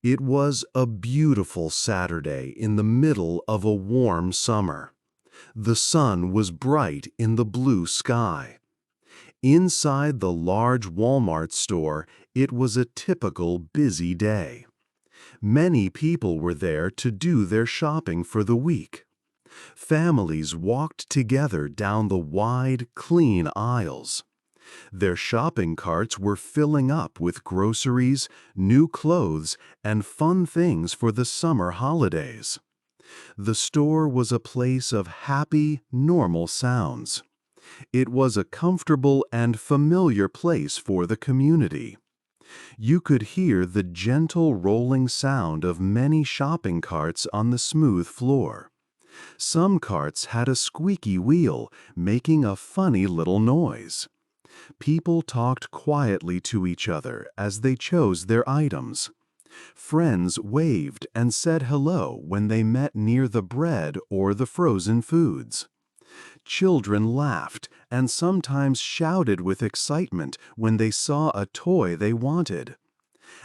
It was a beautiful Saturday in the middle of a warm summer. The sun was bright in the blue sky. Inside the large Walmart store, it was a typical busy day. Many people were there to do their shopping for the week. Families walked together down the wide, clean aisles. Their shopping carts were filling up with groceries, new clothes, and fun things for the summer holidays. The store was a place of happy, normal sounds. It was a comfortable and familiar place for the community. You could hear the gentle rolling sound of many shopping carts on the smooth floor. Some carts had a squeaky wheel, making a funny little noise. People talked quietly to each other as they chose their items. Friends waved and said hello when they met near the bread or the frozen foods. Children laughed and sometimes shouted with excitement when they saw a toy they wanted.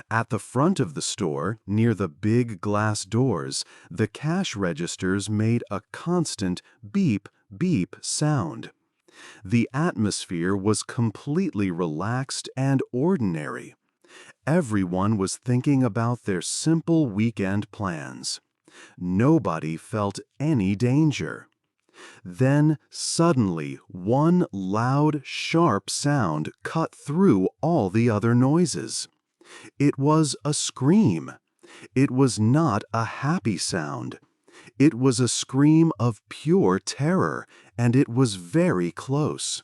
At the front of the store, near the big glass doors, the cash registers made a constant beep, beep sound. The atmosphere was completely relaxed and ordinary. Everyone was thinking about their simple weekend plans. Nobody felt any danger. Then, suddenly, one loud, sharp sound cut through all the other noises. It was a scream. It was not a happy sound. It was a scream of pure terror, and it was very close.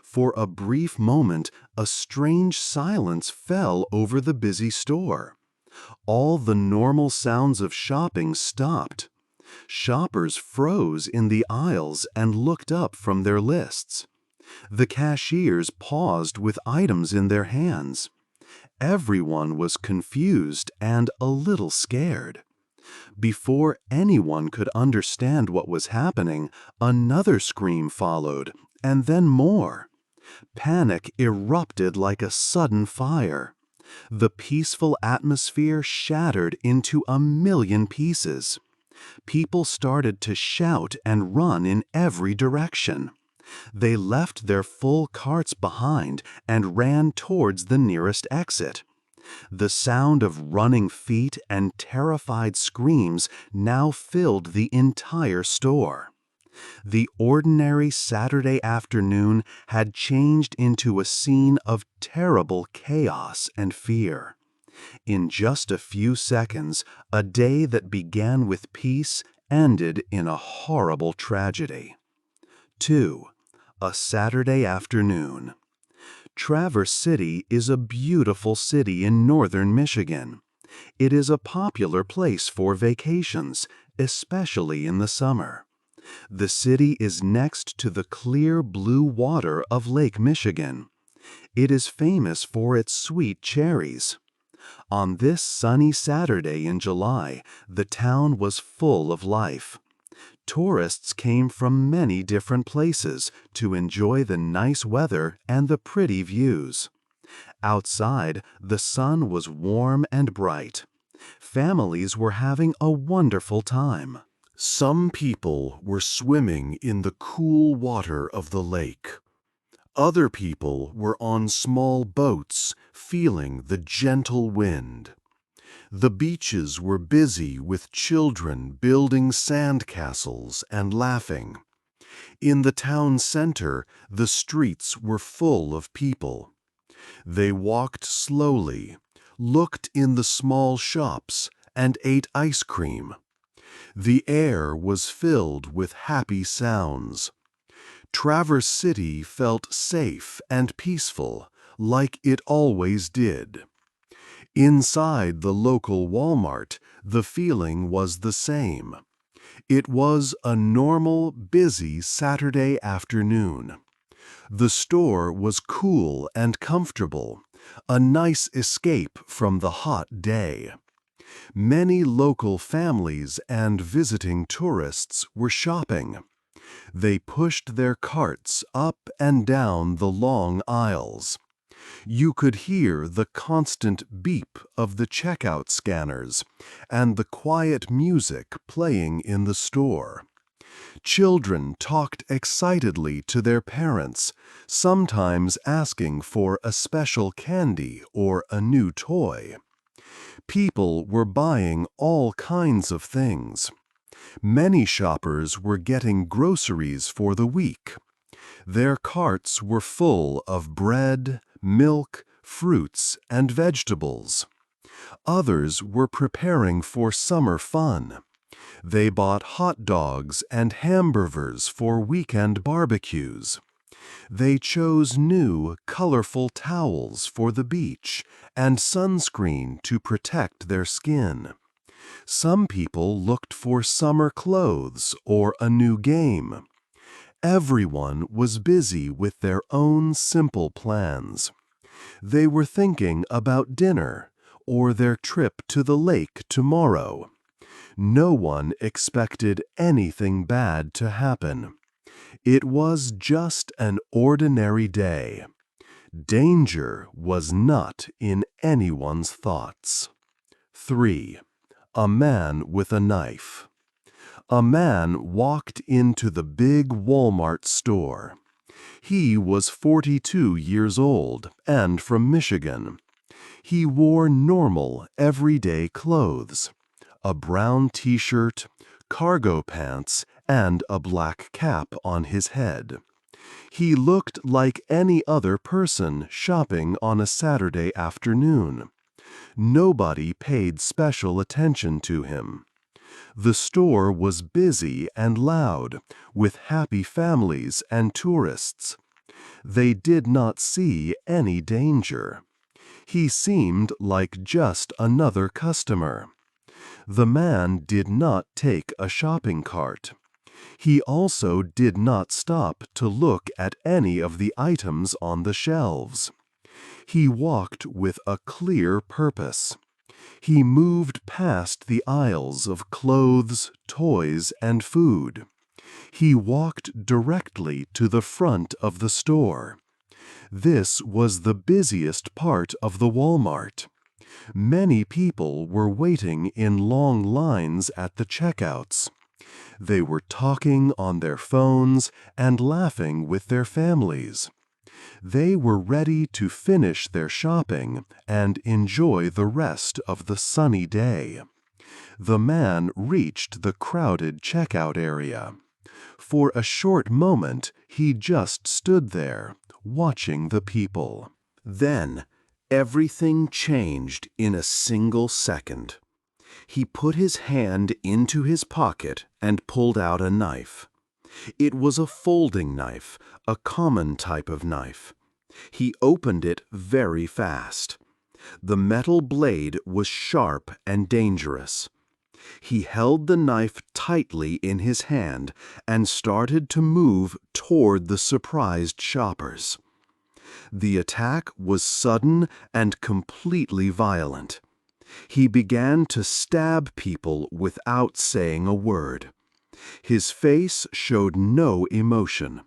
For a brief moment, a strange silence fell over the busy store. All the normal sounds of shopping stopped. Shoppers froze in the aisles and looked up from their lists. The cashiers paused with items in their hands. Everyone was confused and a little scared. Before anyone could understand what was happening, another scream followed, and then more. Panic erupted like a sudden fire. The peaceful atmosphere shattered into a million pieces. People started to shout and run in every direction. They left their full carts behind and ran towards the nearest exit. The sound of running feet and terrified screams now filled the entire store. The ordinary Saturday afternoon had changed into a scene of terrible chaos and fear. In just a few seconds, a day that began with peace ended in a horrible tragedy. 2. A Saturday afternoon. Traverse City is a beautiful city in northern Michigan. It is a popular place for vacations, especially in the summer. The city is next to the clear blue water of Lake Michigan. It is famous for its sweet cherries. On this sunny Saturday in July, the town was full of life. Tourists came from many different places to enjoy the nice weather and the pretty views. Outside, the sun was warm and bright. Families were having a wonderful time. Some people were swimming in the cool water of the lake. Other people were on small boats, feeling the gentle wind. The beaches were busy with children building sandcastles and laughing. In the town center, the streets were full of people. They walked slowly, looked in the small shops, and ate ice cream. The air was filled with happy sounds. Traverse City felt safe and peaceful, like it always did. Inside the local Walmart, the feeling was the same. It was a normal, busy Saturday afternoon. The store was cool and comfortable, a nice escape from the hot day. Many local families and visiting tourists were shopping. They pushed their carts up and down the long aisles. You could hear the constant beep of the checkout scanners and the quiet music playing in the store. Children talked excitedly to their parents, sometimes asking for a special candy or a new toy. People were buying all kinds of things. Many shoppers were getting groceries for the week. Their carts were full of bread, milk, fruits, and vegetables. Others were preparing for summer fun. They bought hot dogs and hamburgers for weekend barbecues. They chose new, colorful towels for the beach and sunscreen to protect their skin. Some people looked for summer clothes or a new game. Everyone was busy with their own simple plans. They were thinking about dinner or their trip to the lake tomorrow. No one expected anything bad to happen. It was just an ordinary day. Danger was not in anyone's thoughts. 3. A man with a knife. A man walked into the big Walmart store. He was 42 years old and from Michigan. He wore normal, everyday clothes: a brown t-shirt, cargo pants, and a black cap on his head. He looked like any other person shopping on a Saturday afternoon. Nobody paid special attention to him. The store was busy and loud, with happy families and tourists. They did not see any danger. He seemed like just another customer. The man did not take a shopping cart. He also did not stop to look at any of the items on the shelves. He walked with a clear purpose. He moved past the aisles of clothes, toys, and food. He walked directly to the front of the store. This was the busiest part of the Walmart. Many people were waiting in long lines at the checkouts. They were talking on their phones and laughing with their families. They were ready to finish their shopping and enjoy the rest of the sunny day. The man reached the crowded checkout area. For a short moment, he just stood there, watching the people. Then, everything changed in a single second. He put his hand into his pocket and pulled out a knife. It was a folding knife, a common type of knife. He opened it very fast. The metal blade was sharp and dangerous. He held the knife tightly in his hand and started to move toward the surprised shoppers. The attack was sudden and completely violent. He began to stab people without saying a word. His face showed no emotion.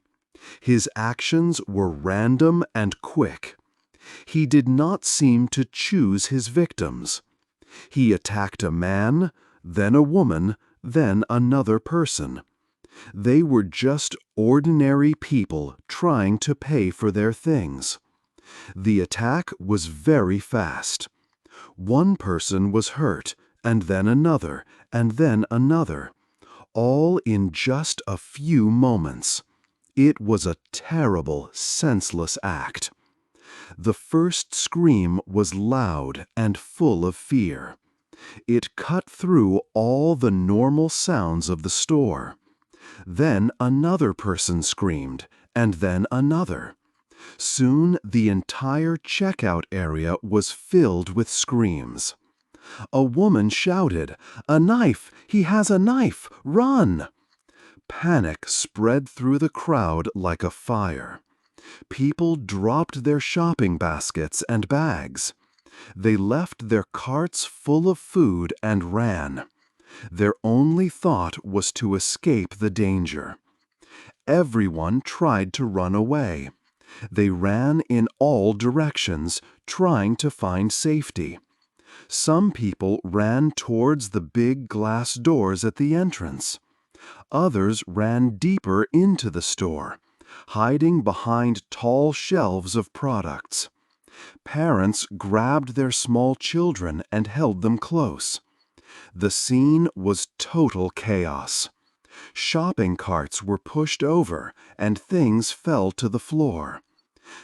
His actions were random and quick. He did not seem to choose his victims. He attacked a man, then a woman, then another person. They were just ordinary people trying to pay for their things. The attack was very fast. One person was hurt, and then another, and then another, all in just a few moments. It was a terrible, senseless act. The first scream was loud and full of fear. It cut through all the normal sounds of the store. Then another person screamed, and then another. Soon the entire checkout area was filled with screams. A woman shouted, "A knife! He has a knife! Run!" Panic spread through the crowd like a fire. People dropped their shopping baskets and bags. They left their carts full of food and ran. Their only thought was to escape the danger. Everyone tried to run away. They ran in all directions, trying to find safety. Some people ran towards the big glass doors at the entrance. Others ran deeper into the store, hiding behind tall shelves of products. Parents grabbed their small children and held them close. The scene was total chaos. Shopping carts were pushed over and things fell to the floor.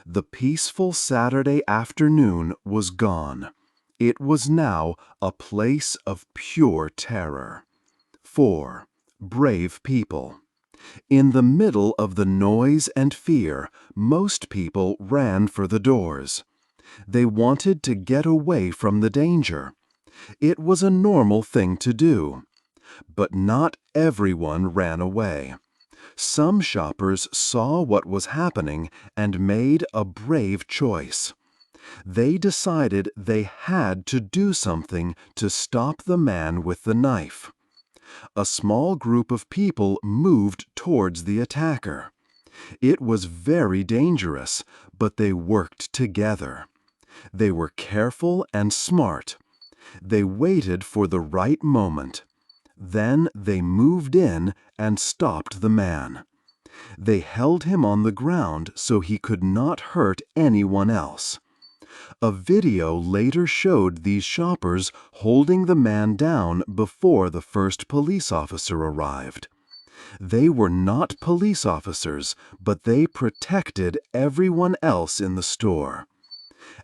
The peaceful Saturday afternoon was gone. It was now a place of pure terror. 4. Brave people. In the middle of the noise and fear, most people ran for the doors. They wanted to get away from the danger. It was a normal thing to do. But not everyone ran away. Some shoppers saw what was happening and made a brave choice. They decided they had to do something to stop the man with the knife. A small group of people moved towards the attacker. It was very dangerous, but they worked together. They were careful and smart. They waited for the right moment. Then they moved in and stopped the man. They held him on the ground so he could not hurt anyone else. A video later showed these shoppers holding the man down before the first police officer arrived. They were not police officers, but they protected everyone else in the store.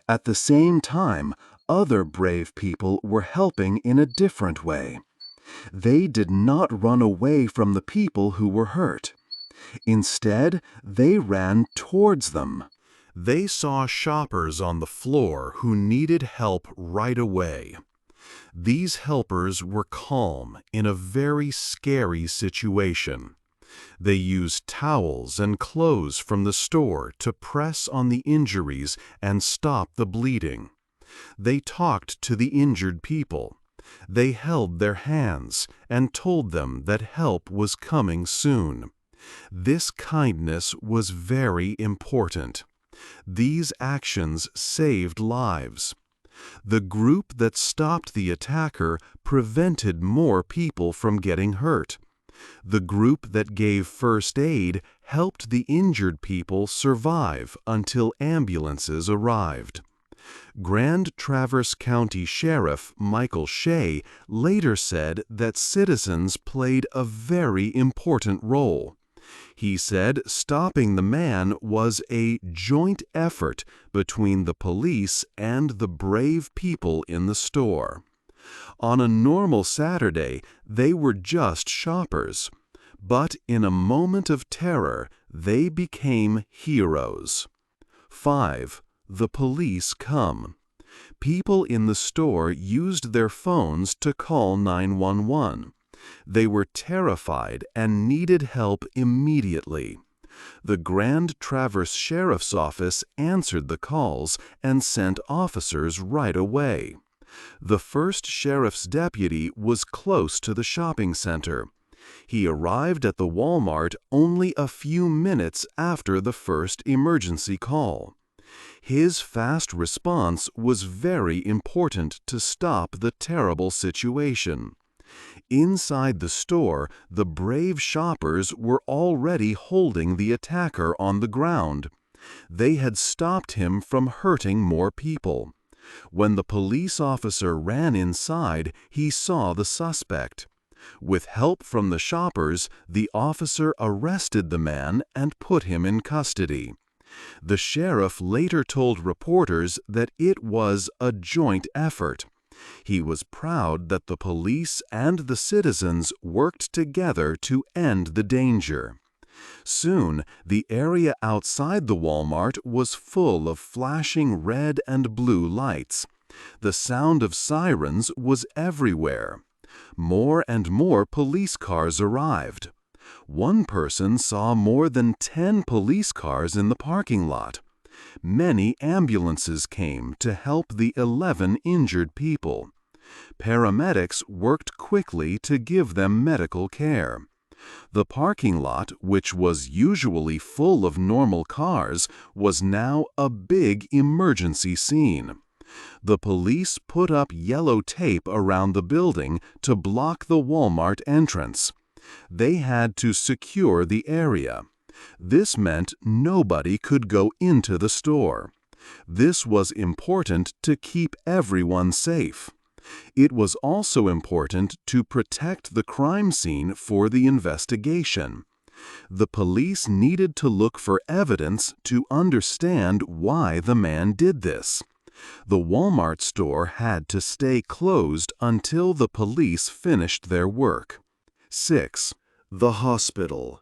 At the same time, other brave people were helping in a different way. They did not run away from the people who were hurt. Instead, they ran towards them. They saw shoppers on the floor who needed help right away. These helpers were calm in a very scary situation. They used towels and clothes from the store to press on the injuries and stop the bleeding. They talked to the injured people. They held their hands and told them that help was coming soon. This kindness was very important. These actions saved lives. The group that stopped the attacker prevented more people from getting hurt. The group that gave first aid helped the injured people survive until ambulances arrived. Grand Traverse County Sheriff Michael Shea later said that citizens played a very important role. He said stopping the man was a joint effort between the police and the brave people in the store. On a normal Saturday, they were just shoppers. But in a moment of terror, they became heroes. 5. The police come. People in the store used their phones to call 911. They were terrified and needed help immediately. The Grand Traverse Sheriff's Office answered the calls and sent officers right away. The first sheriff's deputy was close to the shopping center. He arrived at the Walmart only a few minutes after the first emergency call. His fast response was very important to stop the terrible situation. Inside the store, the brave shoppers were already holding the attacker on the ground. They had stopped him from hurting more people. When the police officer ran inside, he saw the suspect. With help from the shoppers, the officer arrested the man and put him in custody. The sheriff later told reporters that it was a joint effort. He was proud that the police and the citizens worked together to end the danger. Soon, the area outside the Walmart was full of flashing red and blue lights. The sound of sirens was everywhere. More and more police cars arrived. One person saw more than 10 police cars in the parking lot. Many ambulances came to help the 11 injured people. Paramedics worked quickly to give them medical care. The parking lot, which was usually full of normal cars, was now a big emergency scene. The police put up yellow tape around the building to block the Walmart entrance. They had to secure the area. This meant nobody could go into the store. This was important to keep everyone safe. It was also important to protect the crime scene for the investigation. The police needed to look for evidence to understand why the man did this. The Walmart store had to stay closed until the police finished their work. 6. The hospital.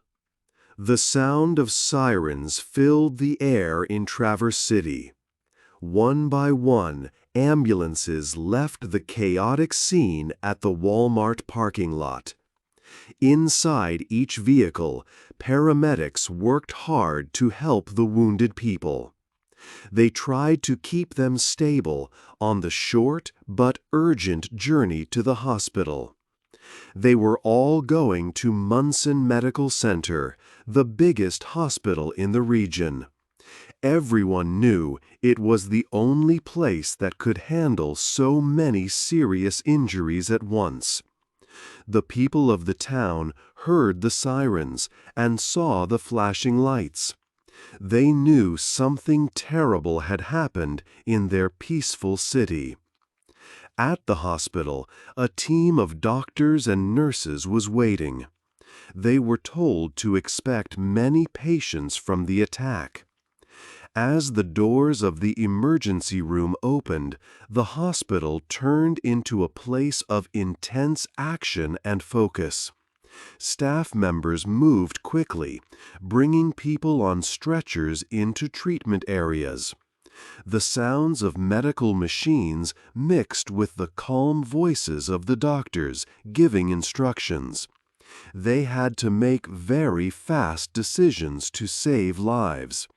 The sound of sirens filled the air in Traverse City. One by one, ambulances left the chaotic scene at the Walmart parking lot. Inside each vehicle, paramedics worked hard to help the wounded people. They tried to keep them stable on the short but urgent journey to the hospital. They were all going to Munson Medical Center, the biggest hospital in the region. Everyone knew it was the only place that could handle so many serious injuries at once. The people of the town heard the sirens and saw the flashing lights. They knew something terrible had happened in their peaceful city. At the hospital, a team of doctors and nurses was waiting. They were told to expect many patients from the attack. As the doors of the emergency room opened, the hospital turned into a place of intense action and focus. Staff members moved quickly, bringing people on stretchers into treatment areas. The sounds of medical machines mixed with the calm voices of the doctors giving instructions. They had to make very fast decisions to save lives.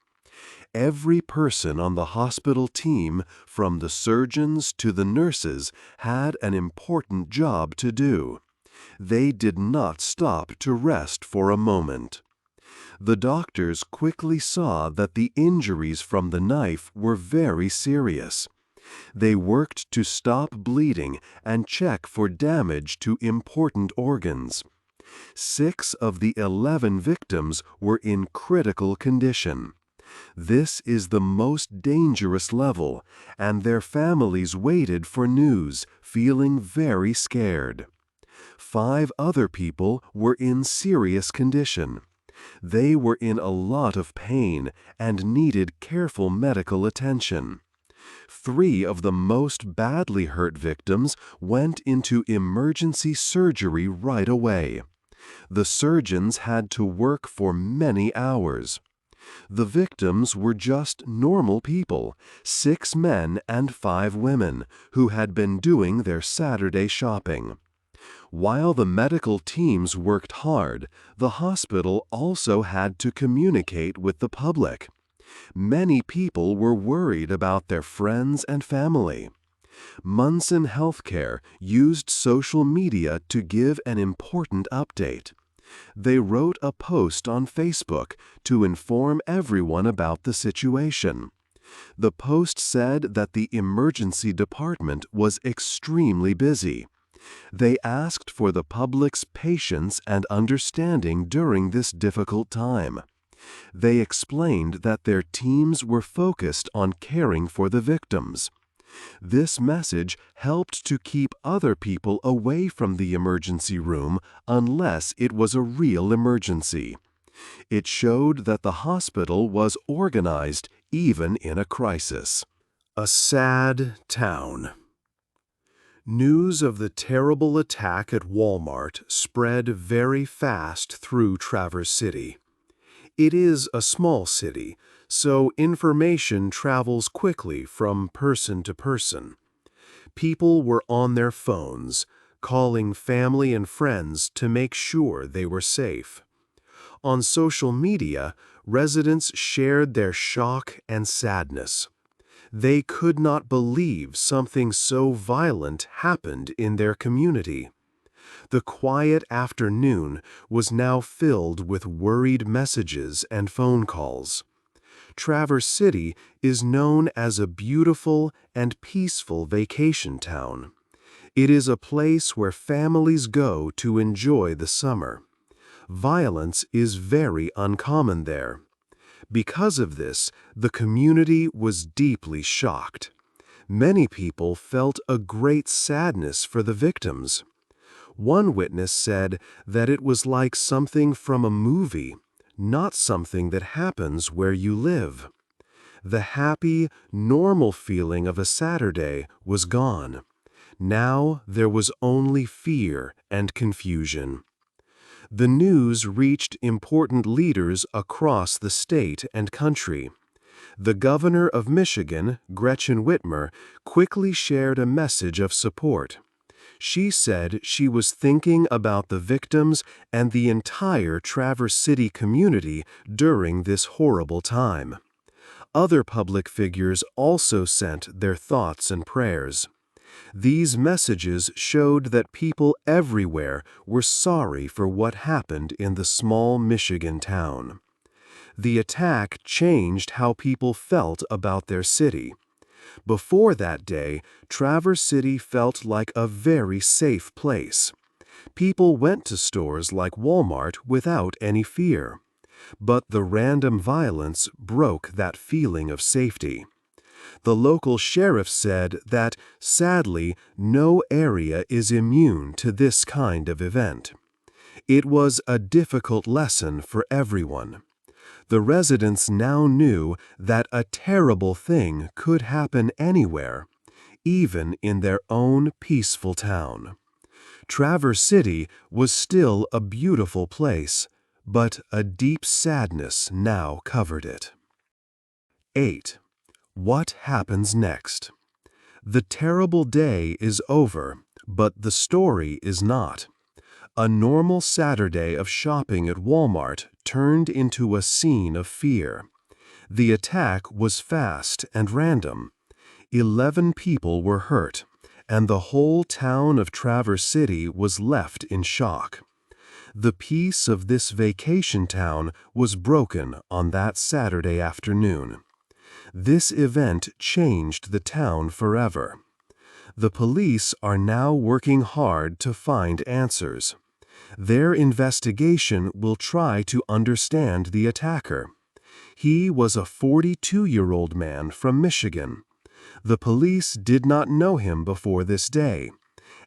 Every person on the hospital team, from the surgeons to the nurses, had an important job to do. They did not stop to rest for a moment. The doctors quickly saw that the injuries from the knife were very serious. They worked to stop bleeding and check for damage to important organs. 6 of the 11 victims were in critical condition. This is the most dangerous level, and their families waited for news, feeling very scared. 5 other people were in serious condition. They were in a lot of pain and needed careful medical attention. 3 of the most badly hurt victims went into emergency surgery right away. The surgeons had to work for many hours. The victims were just normal people, 6 men and 5 women, who had been doing their Saturday shopping. While the medical teams worked hard, the hospital also had to communicate with the public. Many people were worried about their friends and family. Munson Healthcare used social media to give an important update. They wrote a post on Facebook to inform everyone about the situation. The post said that the emergency department was extremely busy. They asked for the public's patience and understanding during this difficult time. They explained that their teams were focused on caring for the victims. This message helped to keep other people away from the emergency room unless it was a real emergency. It showed that the hospital was organized even in a crisis. A sad town. News of the terrible attack at Walmart spread very fast through Traverse City. It is a small city, so information travels quickly from person to person. People were on their phones, calling family and friends to make sure they were safe. On social media, residents shared their shock and sadness. They could not believe something so violent happened in their community. The quiet afternoon was now filled with worried messages and phone calls. Traverse City is known as a beautiful and peaceful vacation town. It is a place where families go to enjoy the summer. Violence is very uncommon there. Because of this, the community was deeply shocked. Many people felt a great sadness for the victims. One witness said that it was like something from a movie, not something that happens where you live. The happy, normal feeling of a Saturday was gone. Now there was only fear and confusion. The news reached important leaders across the state and country. The governor of Michigan, Gretchen Whitmer, quickly shared a message of support. She said she was thinking about the victims and the entire Traverse City community during this horrible time. Other public figures also sent their thoughts and prayers. These messages showed that people everywhere were sorry for what happened in the small Michigan town. The attack changed how people felt about their city. Before that day, Traverse City felt like a very safe place. People went to stores like Walmart without any fear. But the random violence broke that feeling of safety. The local sheriff said that, sadly, no area is immune to this kind of event. It was a difficult lesson for everyone. The residents now knew that a terrible thing could happen anywhere, even in their own peaceful town. Traverse City was still a beautiful place, but a deep sadness now covered it. 8. What happens next? The terrible day is over, but the story is not. A normal Saturday of shopping at Walmart turned into a scene of fear. The attack was fast and random. 11 people were hurt, and the whole town of Traverse City was left in shock. The peace of this vacation town was broken on that Saturday afternoon. This event changed the town forever. The police are now working hard to find answers. Their investigation will try to understand the attacker. He was a 42-year-old man from Michigan. The police did not know him before this day,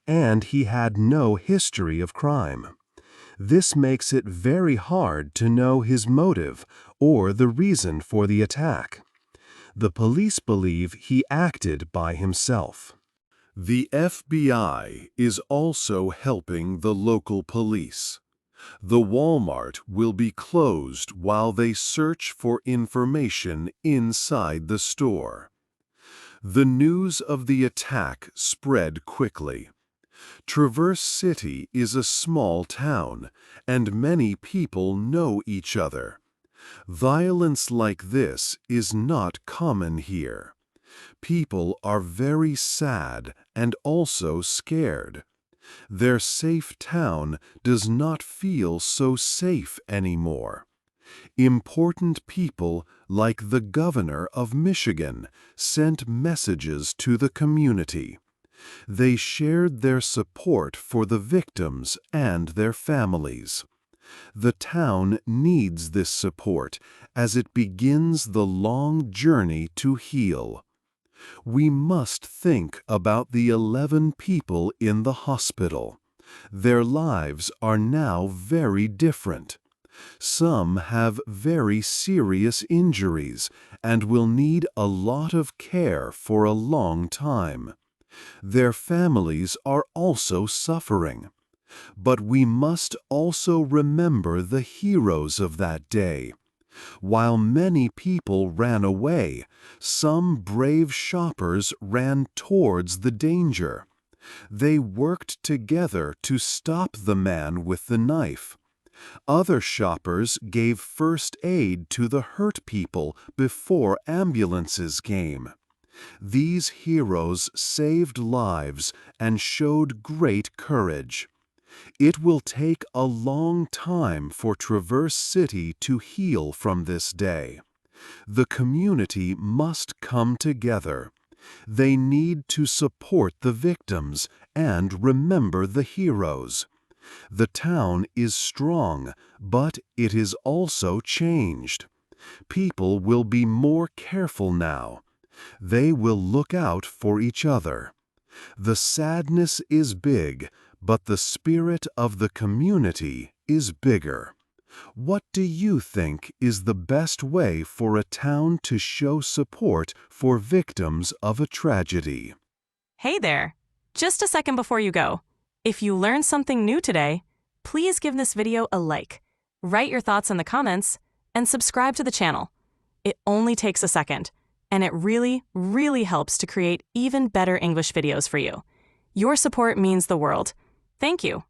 and he had no history of crime. This makes it very hard to know his motive or the reason for the attack. The police believe he acted by himself. The FBI is also helping the local police. The Walmart will be closed while they search for information inside the store. The news of the attack spread quickly. Traverse City is a small town, and many people know each other. Violence like this is not common here. People are very sad and also scared. Their safe town does not feel so safe anymore. Important people like the governor of Michigan sent messages to the community. They shared their support for the victims and their families. The town needs this support as it begins the long journey to heal. We must think about the 11 people in the hospital. Their lives are now very different. Some have very serious injuries and will need a lot of care for a long time. Their families are also suffering. But we must also remember the heroes of that day. While many people ran away, some brave shoppers ran towards the danger. They worked together to stop the man with the knife. Other shoppers gave first aid to the hurt people before ambulances came. These heroes saved lives and showed great courage. It will take a long time for Traverse City to heal from this day. The community must come together. They need to support the victims and remember the heroes. The town is strong, but it is also changed. People will be more careful now. They will look out for each other. The sadness is big, but the spirit of the community is bigger. What do you think is the best way for a town to show support for victims of a tragedy? Hey there! Just a second before you go. If you learned something new today, please give this video a like, write your thoughts in the comments, and subscribe to the channel. It only takes a second, and it really, really helps to create even better English videos for you. Your support means the world. Thank you.